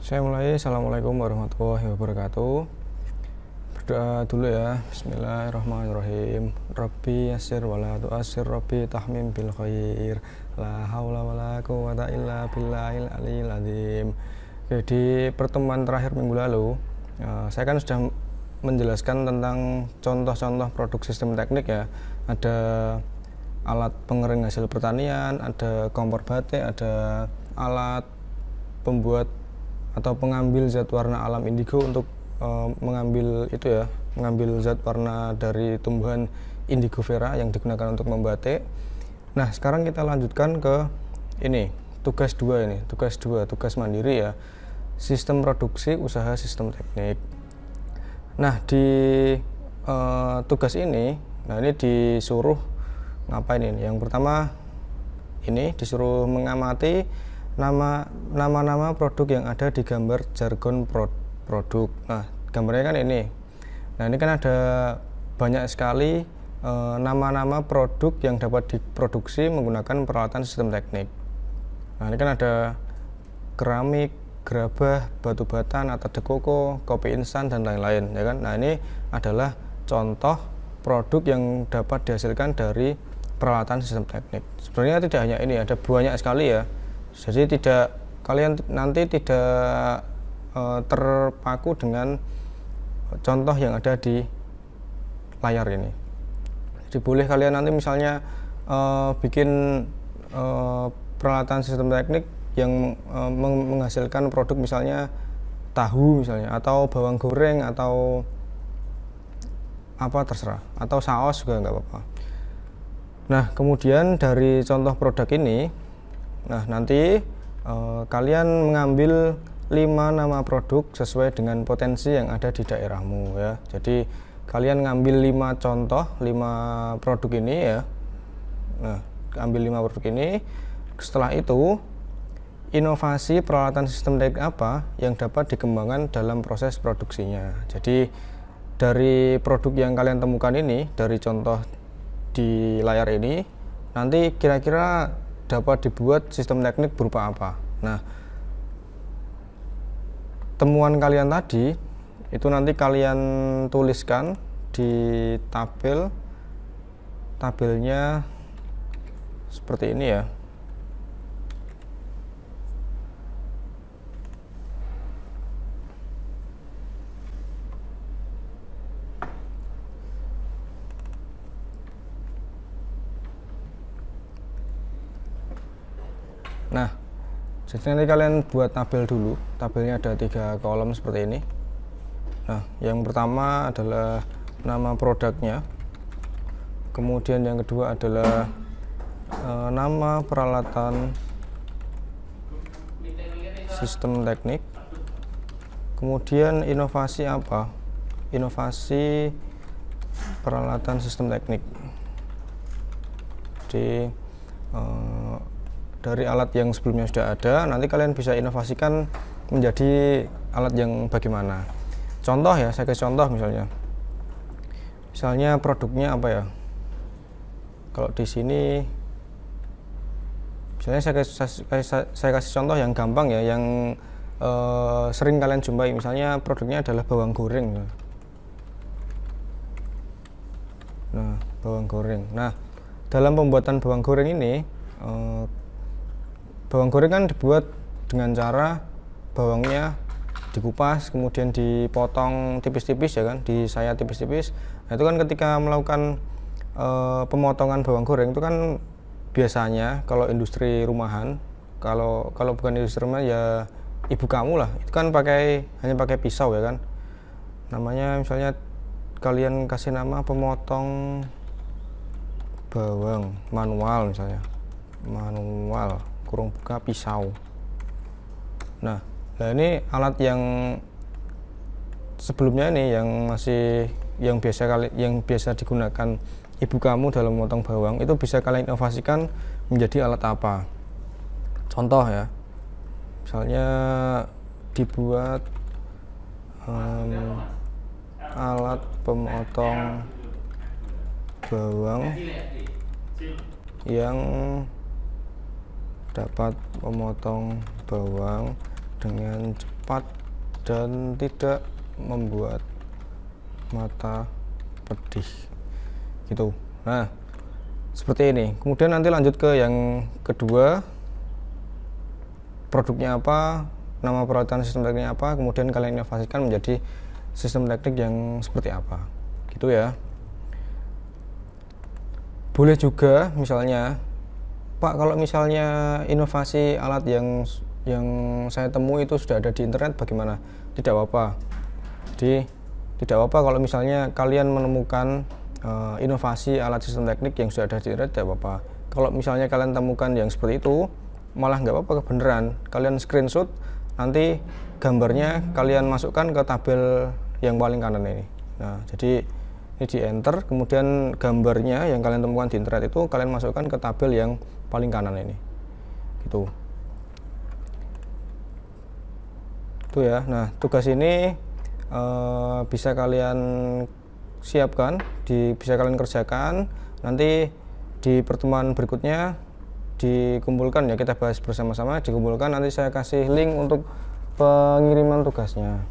Saya mulai. Assalamualaikum warahmatullahi wabarakatuh. Berdoa dulu ya. Bismillahirrahmanirrahim. Rabbi yassir wala tu'assir, Rabbi tahmim bil khair, la haula wala quwata illa billahil aliyil azim. Oke, di pertemuan terakhir minggu lalu saya kan sudah menjelaskan tentang contoh-contoh produk sistem teknik ya. Ada alat pengering hasil pertanian, ada kompor batik, ada alat pembuat atau pengambil zat warna alam indigo untuk mengambil zat warna dari tumbuhan indigo vera yang digunakan untuk membatik. Nah, sekarang kita lanjutkan ke ini, tugas 2 tugas mandiri ya, sistem produksi usaha sistem teknik. Nah, di tugas ini, ini disuruh ngapain ini? Yang pertama ini disuruh mengamati nama-nama produk yang ada di gambar jargon produk. Nah, gambarnya kan ini. Nah, ini kan ada banyak sekali nama-nama produk yang dapat diproduksi menggunakan peralatan sistem teknik. Nah, ini kan ada keramik, gerabah, batu bata, nata de coco, kopi instan dan lain-lain ya kan. Nah, ini adalah contoh produk yang dapat dihasilkan dari peralatan sistem teknik. Sebenarnya tidak hanya ini, ada banyak sekali ya. Jadi kalian nanti tidak terpaku dengan contoh yang ada di layar ini. Jadi boleh kalian nanti misalnya bikin peralatan sistem teknik yang menghasilkan produk misalnya tahu misalnya, atau bawang goreng, atau apa terserah, atau saus juga nggak apa-apa. Nah, kemudian dari contoh produk ini, nanti kalian mengambil 5 nama produk sesuai dengan potensi yang ada di daerahmu ya. Jadi kalian ngambil 5 contoh, 5 produk ini ya. Nah, ambil 5 produk ini. Setelah itu, inovasi peralatan sistem teknik apa yang dapat dikembangkan dalam proses produksinya. Jadi dari produk yang kalian temukan ini, dari contoh di layar ini, nanti kira-kira dapat dibuat sistem teknik berupa apa. Nah, temuan kalian tadi itu nanti kalian tuliskan di tabelnya seperti ini ya. Nah, jadi nanti kalian buat tabel dulu. Tabelnya ada 3 kolom seperti ini. Nah, yang pertama adalah nama produknya. Kemudian yang kedua adalah nama peralatan sistem teknik. Kemudian inovasi apa? Inovasi peralatan sistem teknik. Jadi dari alat yang sebelumnya sudah ada, nanti kalian bisa inovasikan menjadi alat yang bagaimana. Contoh ya, saya kasih contoh misalnya produknya apa ya. Kalau di sini misalnya saya kasih contoh yang gampang ya, yang sering kalian jumpai. Misalnya produknya adalah bawang goreng. Nah, bawang goreng. Nah, dalam pembuatan bawang goreng ini, bawang goreng kan dibuat dengan cara bawangnya dikupas, kemudian dipotong tipis-tipis ya kan, disayat tipis-tipis. Nah, itu kan ketika melakukan pemotongan bawang goreng itu kan biasanya kalau industri rumahan, kalau bukan industri rumahan ya ibu kamu lah, itu kan hanya pakai pisau ya kan. Namanya misalnya kalian kasih nama pemotong bawang manual misalnya. Manual kurung buka pisau. Nah, ini alat yang sebelumnya ini yang biasa digunakan ibu kamu dalam memotong bawang, itu bisa kalian inovasikan menjadi alat apa. Contoh ya, misalnya dibuat alat pemotong bawang yang dapat memotong bawang dengan cepat dan tidak membuat mata pedih gitu. Nah, seperti ini. Kemudian nanti lanjut ke yang kedua, produknya apa, nama perawatan sistem tekniknya apa, kemudian kalian inovasikan menjadi sistem teknik yang seperti apa gitu ya. Boleh juga misalnya, Pak, kalau misalnya inovasi alat yang saya temui itu sudah ada di internet, bagaimana? Tidak apa-apa. Jadi tidak apa-apa kalau misalnya kalian menemukan inovasi alat sistem teknik yang sudah ada di internet, tidak apa-apa. Kalau misalnya kalian temukan yang seperti itu, malah nggak apa-apa, beneran. Kalian screenshot, nanti gambarnya kalian masukkan ke tabel yang paling kanan ini. Nah, jadi ini di enter, kemudian gambarnya yang kalian temukan di internet itu kalian masukkan ke tabel yang paling kanan ini. Gitu. Itu ya. Nah, tugas ini bisa kalian siapkan, bisa kalian kerjakan. Nanti di pertemuan berikutnya dikumpulkan ya, kita bahas bersama-sama, dikumpulkan, nanti saya kasih link untuk pengiriman tugasnya.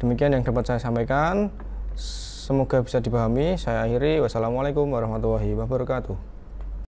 Demikian yang dapat saya sampaikan, semoga bisa dipahami. Saya akhiri, wassalamualaikum warahmatullahi wabarakatuh.